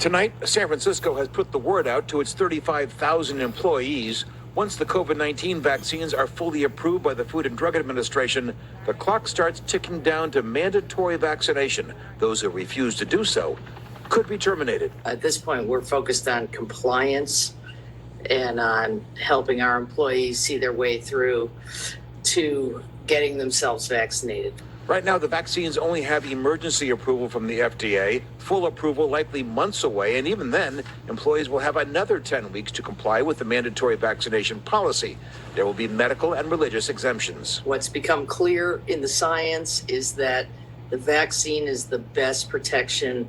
Tonight, San Francisco has put the word out to its 35,000 employees. Once the COVID-19 vaccines are fully approved by the Food and Drug Administration, the clock starts ticking down to mandatory vaccination. Those who refuse to do so could be terminated. At this point, we're focused on compliance and on helping our employees see their way through to getting themselves vaccinated. Right now, the vaccines only have emergency approval from the FDA, full approval likely months away, and even then, employees will have another 10 weeks to comply with the mandatory vaccination policy. There will be medical and religious exemptions. What's become clear in the science is that the vaccine is the best protection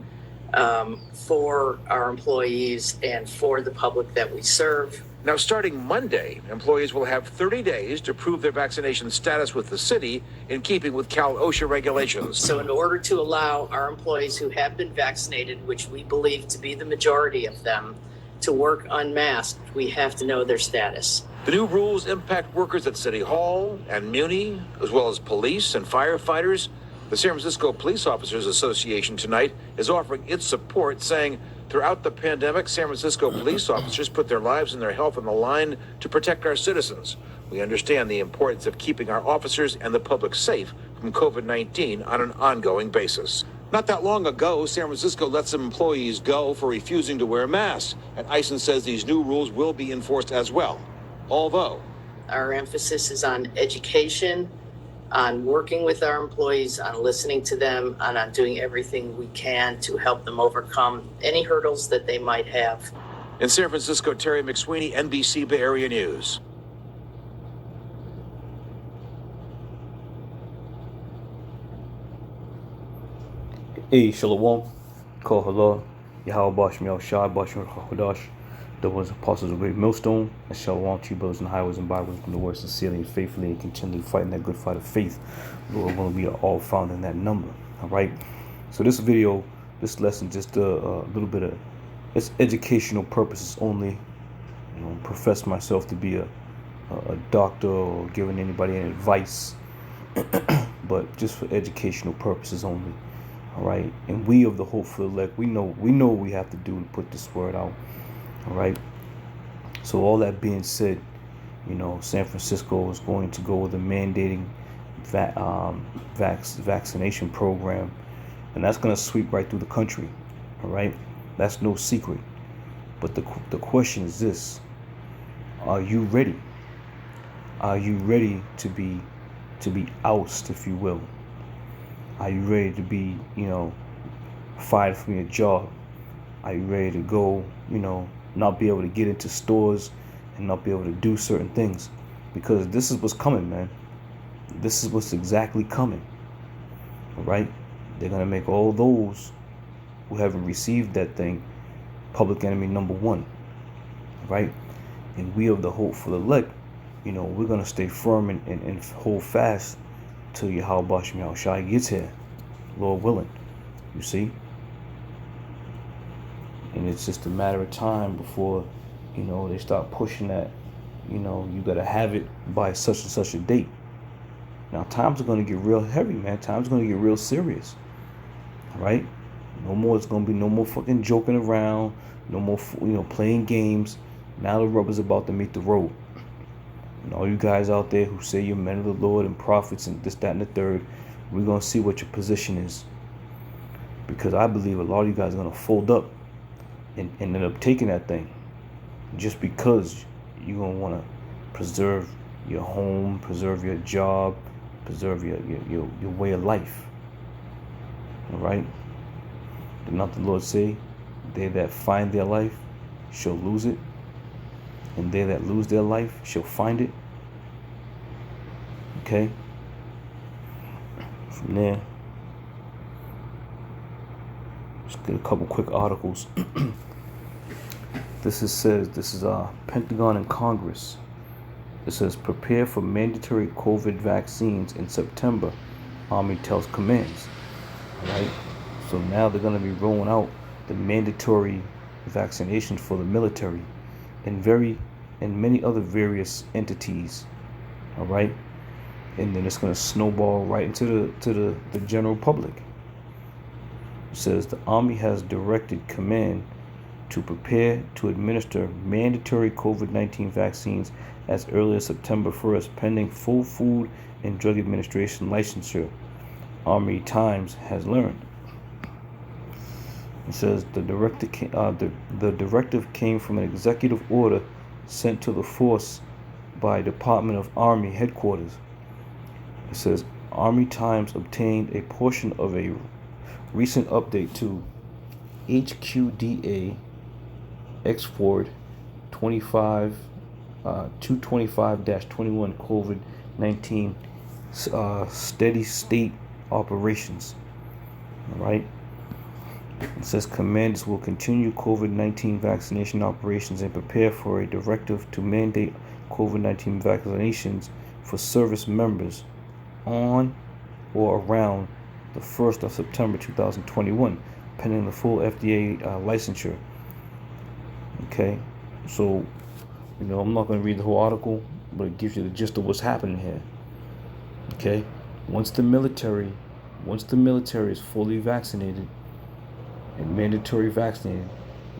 for our employees and for the public that we serve. Now, starting Monday, employees will have 30 days to prove their vaccination status with the city in keeping with Cal OSHA regulations. So in order to allow our employees who have been vaccinated, which we believe to be the majority of them, to work unmasked, we have to know their status. The new rules impact workers at City Hall and Muni, as well as police and firefighters. The San Francisco Police Officers Association tonight is offering its support, saying throughout the pandemic, San Francisco police officers put their lives and their health on the line to protect our citizens. We understand the importance of keeping our officers and the public safe from COVID-19 on an ongoing basis. Not that long ago, San Francisco let some employees go for refusing to wear masks, and Eisen says these new rules will be enforced as well. Although our emphasis is on education, on working with our employees, on listening to them, and on doing everything we can to help them overcome any hurdles that they might have. In San Francisco, Terry McSweeney, NBC Bay Area News. Hey, Shalom, Kol Halal, Yahweh Bashim Yahushai, Bashim Chachadash, the was apostles of great millstone, and Shalom to you brothers in highways and byways from the word sincerely and faithfully and continually fighting that good fight of faith. Lord willing, we are all found in that number. All right. So this video, this lesson, just a little bit of it's educational purposes only. You know, profess myself to be a doctor or giving anybody any advice, but just for educational purposes only. All right. And we of the hopeful elect, we know what we have to do to put this word out. All right. So all that being said, you know, San Francisco is going to go with a mandating vaccination program, and that's going to sweep right through the country. All right. That's no secret. But the question is this: are you ready? Are you ready to be ousted, if you will? Are you ready to be, you know, fired from your job? Are you ready to go, you know, not be able to get into stores and not be able to do certain things? Because this is what's coming, man. This is what's exactly coming. All right? They're going to make all those who haven't received that thing public enemy number one. Right? And we of the hopeful elect, you know, we're going to stay firm and hold fast till Yahweh Bashim Yahushai gets here, Lord willing. You see? And it's just a matter of time before, you know, they start pushing that, you know, you got to have it by such and such a date. Now, times are going to get real heavy, man. Times are going to get real serious. All right? No more, it's going to be no more fucking joking around. No more, you know, playing games. Now the rubber's about to meet the road. And all you guys out there who say you're men of the Lord and prophets and this, that, and the third, we're going to see what your position is. Because I believe a lot of you guys are going to fold up and end up taking that thing just because you're going to want to preserve your home, preserve your job, preserve your way of life. All right? Did not the Lord say, they that find their life shall lose it, and they that lose their life shall find it? Okay? From there, let's get a couple quick articles. This is Pentagon and Congress. It says, prepare for mandatory COVID vaccines in September, Army tells commands. All right? So now they're going to be rolling out the mandatory vaccinations for the military and many other various entities. All right? And then it's going to snowball right into the general public. It says the Army has directed command to prepare to administer mandatory COVID-19 vaccines as early as September 1st, pending full Food and Drug Administration licensure, Army Times has learned. It says the directive came from an executive order sent to the force by Department of Army headquarters. It says Army Times obtained a portion of a recent update to HQDA X-Forward 225-21 COVID-19 steady state operations. All right. It says commanders will continue COVID-19 vaccination operations and prepare for a directive to mandate COVID-19 vaccinations for service members on or around the 1st of September 2021, pending the full FDA licensure. Okay, so, I'm not going to read the whole article, but it gives you the gist of what's happening here. Okay, once the military is fully vaccinated and mandatory vaccinated,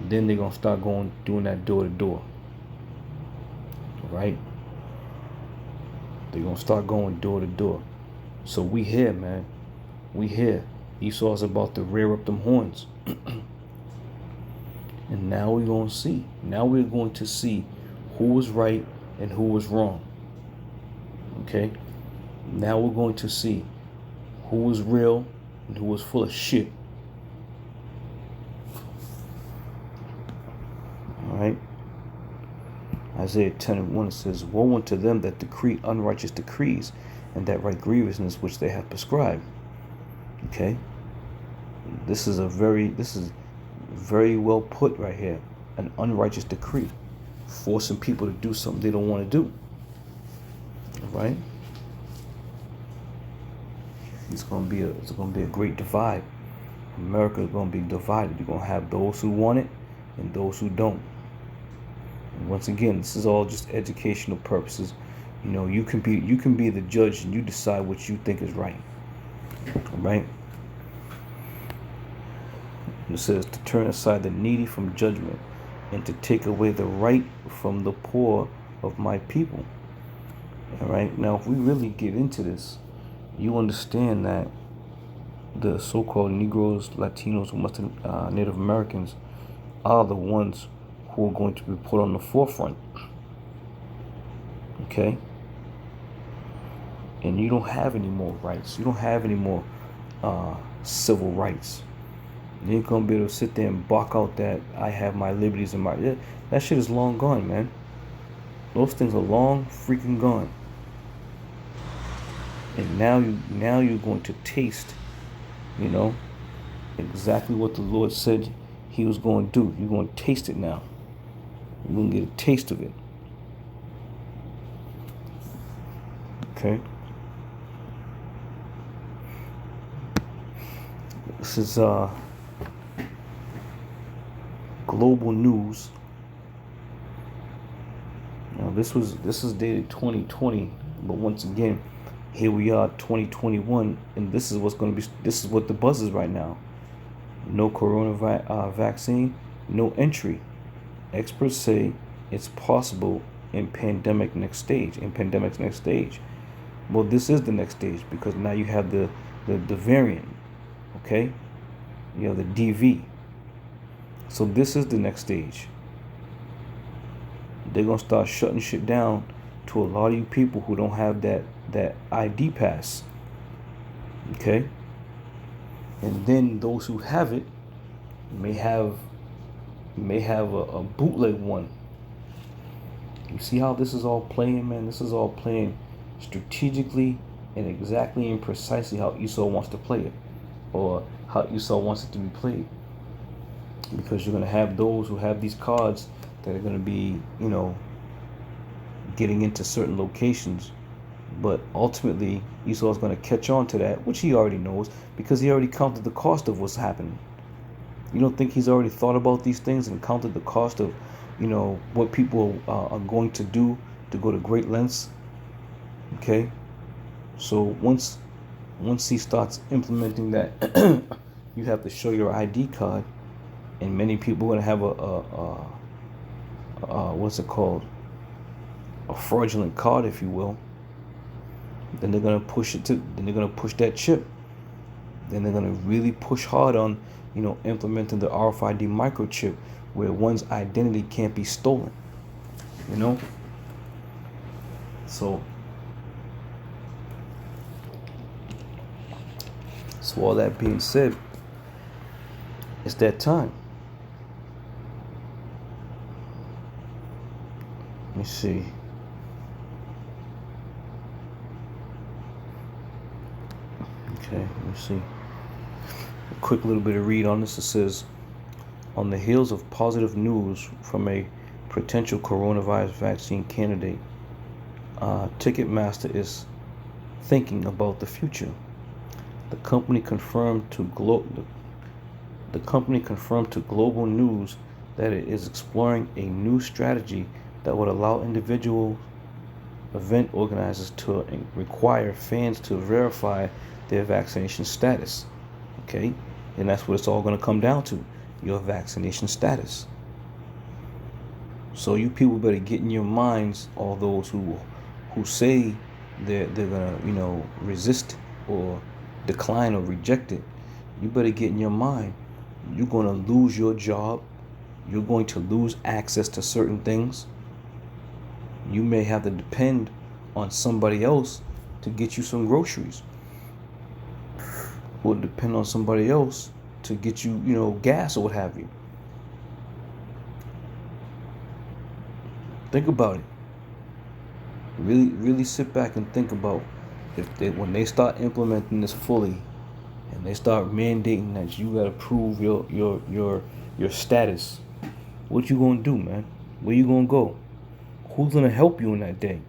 then they're going to start doing that door to door. Right? They're going to start going door to door. So we here, man. We here. Esau's about to rear up them horns. And now we're going to see. Now we're going to see who was right and who was wrong. Okay? Now we're going to see who was real and who was full of shit. Alright? Isaiah 10:1 says, woe unto them that decree unrighteous decrees, and that write grievousness which they have prescribed. Okay? This is very well put right here. An unrighteous decree. Forcing people to do something they don't want to do. Alright? It's gonna be a great divide. America is gonna be divided. You're gonna have those who want it and those who don't. And once again, this is all just educational purposes. You can be the judge and you decide what you think is right. All right? It says to turn aside the needy from judgment and to take away the right from the poor of my people. All right? Now, if we really get into this, you understand that the so-called Negroes, Latinos, Western Native Americans are the ones who are going to be put on the forefront. Okay? And you don't have any more rights. You don't have any more civil rights. You ain't gonna be able to sit there and bark out that I have my liberties and my... That shit is long gone, man. Those things are long freaking gone. And now you're going to taste, exactly what the Lord said he was going to do. You're going to taste it now. You're going to get a taste of it. Okay? This is global news. Now this is dated 2020, but once again, here we are 2021, and this is what the buzz is right now. No coronavirus vaccine, no entry. Experts say it's possible in pandemic's next stage. Well, this is the next stage because now you have the variant, okay? You have the DV. So this is the next stage. They're gonna start shutting shit down to a lot of you people who don't have that ID pass. Okay? And then those who have it may have a bootleg one. You see how this is all playing, man? This is all playing strategically and exactly and precisely how Esau wants to play it, or how Esau wants it to be played. Because you're going to have those who have these cards that are going to be, getting into certain locations. But ultimately, Esau is going to catch on to that, which he already knows, because he already counted the cost of what's happening. You don't think he's already thought about these things and counted the cost of, what people are going to do to go to great lengths? Okay? So once he starts implementing that, you have to show your ID card. and many people are gonna have what's it called, a fraudulent card, if you will. Then they're gonna push it to. Then they're gonna push that chip. Then they're gonna really push hard on, implementing the RFID microchip, where one's identity can't be stolen. So all that being said, it's that time. Let me see. Okay, let me see. A quick little bit of read on this. It says, on the heels of positive news from a potential coronavirus vaccine candidate, Ticketmaster is thinking about the future. The company confirmed to Global News that it is exploring a new strategy that would allow individual event organizers to require fans to verify their vaccination status. Okay? And that's what it's all going to come down to, your vaccination status. So you people better get in your minds, all those who say they're gonna, resist or decline or reject it. You better get in your mind. You're gonna lose your job. You're going to lose access to certain things. You may have to depend on somebody else to get you some groceries, or depend on somebody else to get you, gas or what have you. Think about it. Really, really sit back and think about when they start implementing this fully, and they start mandating that you gotta prove your status. What you gonna do, man? Where you gonna go? Who's gonna help you in that day?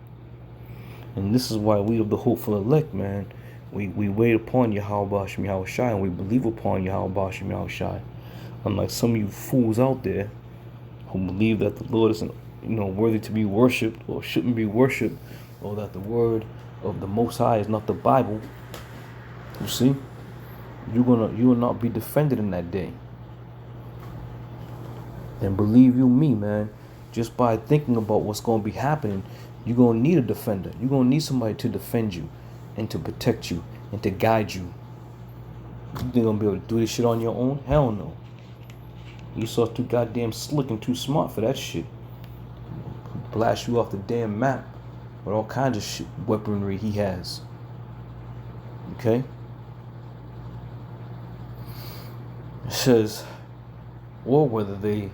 And this is why we of the hopeful elect, man, we wait upon Yahweh Hashem Yahweh Shai, and we believe upon Yahweh Hashem Yahweh Shai. Unlike some of you fools out there who believe that the Lord isn't, worthy to be worshipped or shouldn't be worshipped, or that the word of the Most High is not the Bible. You see, you will not be defended in that day. And believe you me, man, just by thinking about what's going to be happening, you're going to need a defender. You're going to need somebody to defend you and to protect you and to guide you. You think you're going to be able to do this shit on your own? Hell no. Esau's too goddamn slick and too smart for that shit. Blast you off the damn map with all kinds of shit, weaponry he has. Okay? It says, or whether they've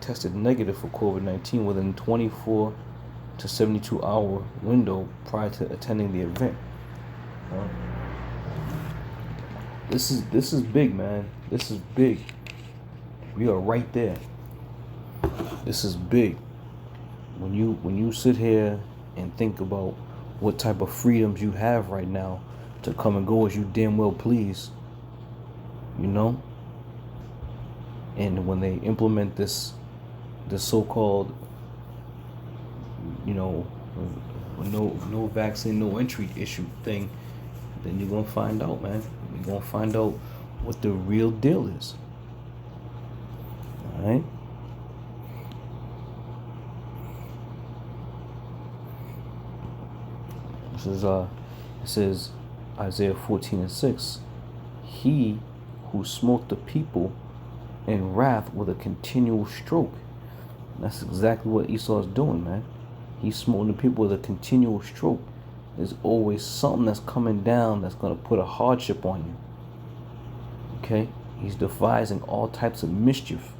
tested negative for COVID-19 within 24 to 72 hour window prior to attending the event. This is big, man. This is big. We are right there. This is big. When you sit here and think about what type of freedoms you have right now to come and go as you damn well please, and when they implement this so-called, no vaccine, no entry issue thing, then you're gonna find out, man. You're gonna find out what the real deal is. All right. It says Isaiah 14:6. He who smote the people in wrath with a continual stroke. And that's exactly what Esau is doing, man. He's smoting the people with a continual stroke. There's always something that's coming down that's going to put a hardship on you. Okay? He's devising all types of mischief.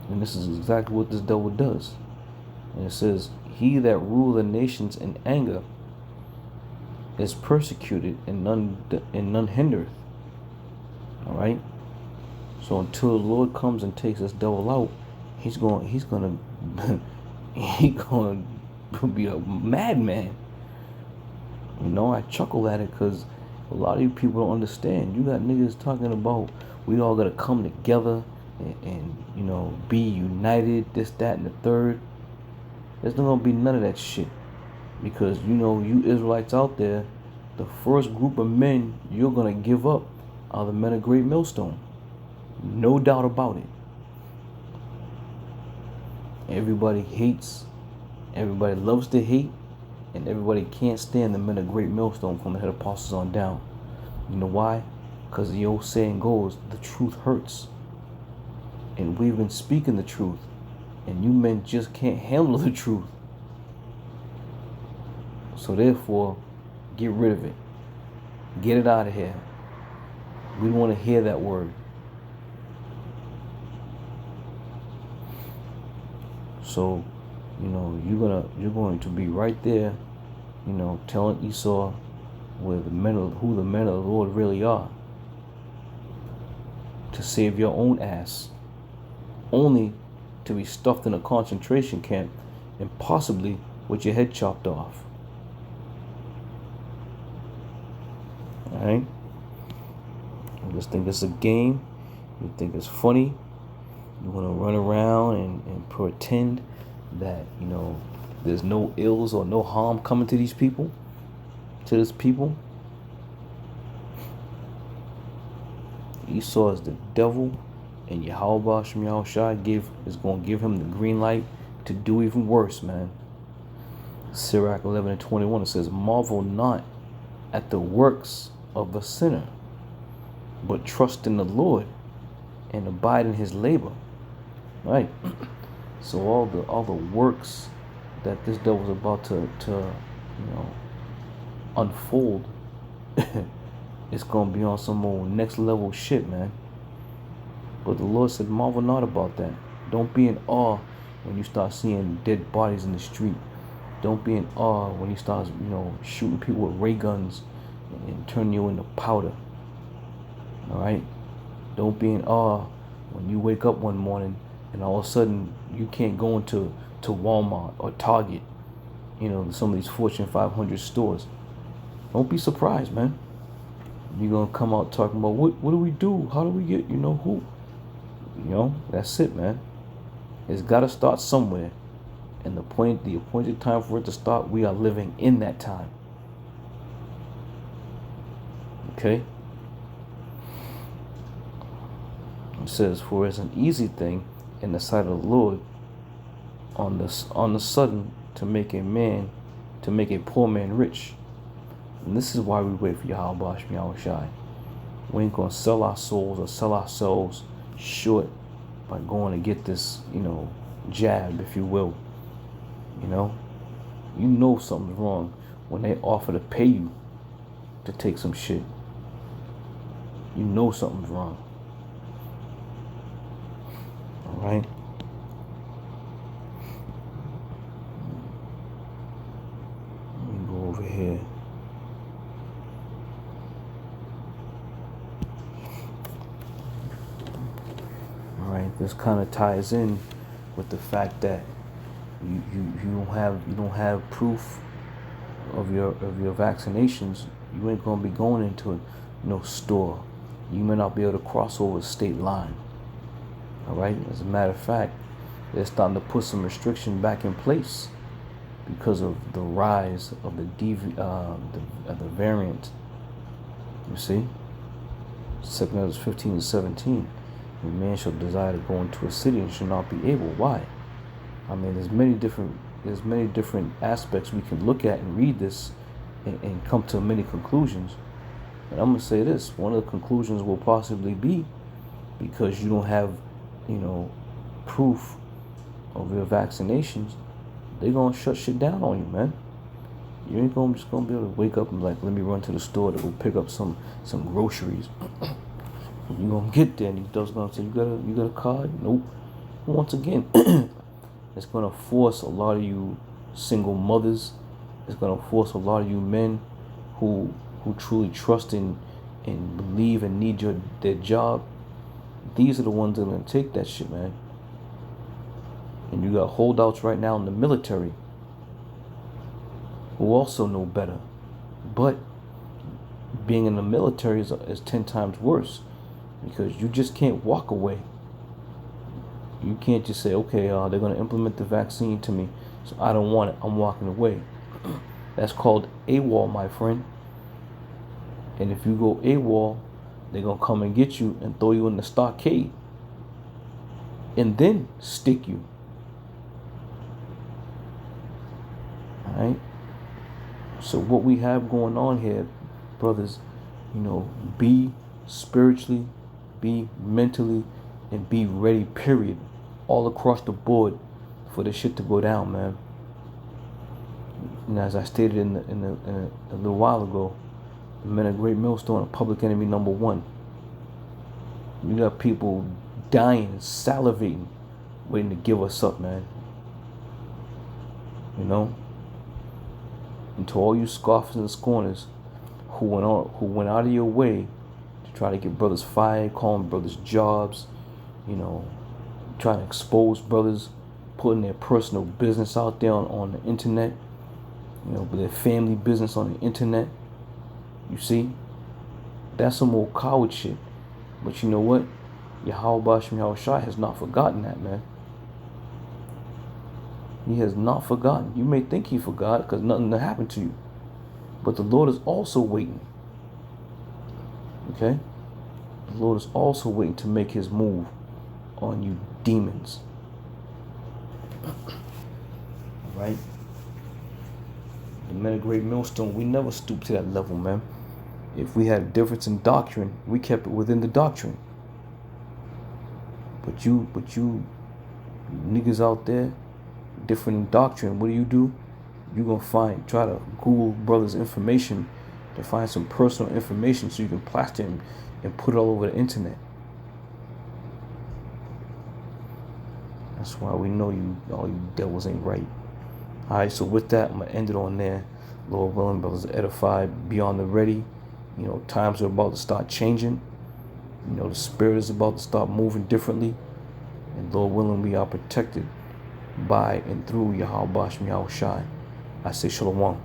And this is exactly what this devil does. And it says, he that rule the nations in anger is persecuted and none hindereth. All right. So until the Lord comes and takes this devil out, he's gonna be a madman. I chuckle at it because a lot of you people don't understand. You got niggas talking about we all gotta come together and be united, this, that, and the third. There's not gonna be none of that shit, because you Israelites out there, the first group of men you're gonna give up are the men of Great Millstone. No doubt about it. Everybody hates, everybody loves to hate, and everybody can't stand the men of Great Millstone from the head apostles on down. You know why? Because the old saying goes, the truth hurts. And we've been speaking the truth, and you men just can't handle the truth. So therefore, get rid of it. Get it out of here. We don't want to hear that word. So, you're going to be right there, telling Esau who the men of the Lord really are, to save your own ass, only to be stuffed in a concentration camp and possibly with your head chopped off. All right? You just think it's a game. You think it's funny. You want to run around and pretend that, there's no ills or no harm coming to these people, to this people. Esau is the devil, and Yahweh Shem Yahushua is going to give him the green light to do even worse, man. Sirach 11:21, it says, marvel not at the works of the sinner, but trust in the Lord and abide in his labor. Right? So all the works that this devil's about to unfold, it's gonna be on some old next level shit, man. But the Lord said, marvel not about that. Don't be in awe when you start seeing dead bodies in the street. Don't be in awe when he starts, shooting people with ray guns and turning you into powder. All right? Don't be in awe when you wake up one morning and all of a sudden you can't go into Walmart or Target, some of these Fortune 500 stores. Don't be surprised, man. You're going to come out talking about, what do we do? How do we get, who? That's it, man. It's got to start somewhere. And the appointed time for it to start, we are living in that time. Okay? It says, for it's an easy thing in the sight of the Lord on the sudden to make a poor man rich. And this is why we wait for Yahweh Shem Yahushua. We ain't gonna sell our souls or sell ourselves short by going to get this, jab, if you will. You know something's wrong when they offer to pay you to take some shit. You know something's wrong. All right? Let me go over here. All right, this kind of ties in with the fact that you don't have proof of your vaccinations. You ain't gonna be going into no store. You may not be able to cross over the state line. All right. As a matter of fact, they're starting to put some restriction back in place because of the rise of the variant. You see, 2 Corinthians 15:17. A man shall desire to go into a city and shall not be able. Why? I mean, there's many different aspects we can look at and read this and come to many conclusions. And I'm gonna say this: one of the conclusions will possibly be because you don't have, proof of your vaccinations, they're gonna shut shit down on you, man. You ain't just gonna be able to wake up and be like, let me run to the store to go pick up some groceries. You gonna get there and these dogs gonna say, you got a card? Nope. Once again, it's gonna force a lot of you single mothers. It's gonna force a lot of you men who truly trust in and believe and need their job. These are the ones that are gonna take that shit, man. And you got holdouts right now in the military who also know better. But being in the military is 10 times worse because you just can't walk away. You can't just say, okay, they're going to implement the vaccine to me, so I don't want it. I'm walking away. That's called AWOL, my friend. And if you go AWOL, they're gonna come and get you and throw you in the stockade and then stick you. All right. So what we have going on here, brothers, be spiritually, be mentally, and be ready, period, all across the board for this shit to go down, man. And as I stated in a little while ago, the men of Great Millstone are public enemy number one. You got people dying, salivating, waiting to give us up, man. And to all you scoffers and scorners who went out of your way to try to get brothers fired, calling brothers jobs, trying to expose brothers, putting their personal business out there on the internet, their family business on the internet. You see, that's some old coward shit. But you know what? Yahweh Bashim Yahushai has not forgotten that, man. He has not forgotten. You may think he forgot because nothing happened to you. But the Lord is also waiting. Okay? The Lord is also waiting to make his move on you demons. Alright? The men of Great Millstone, we never stooped to that level, man. If we had a difference in doctrine, we kept it within the doctrine. But you niggas out there, different in doctrine, what do? You gonna try to Google brothers' information to find some personal information so you can plaster him and put it all over the internet. That's why we know all you devils ain't right. Alright, so with that, I'm gonna end it on there. Lord willing, brothers are edified, be on the ready. Times are about to start changing. The spirit is about to start moving differently. And Lord willing, we are protected by and through Yahweh Bashim Yahushai. I say Shalom.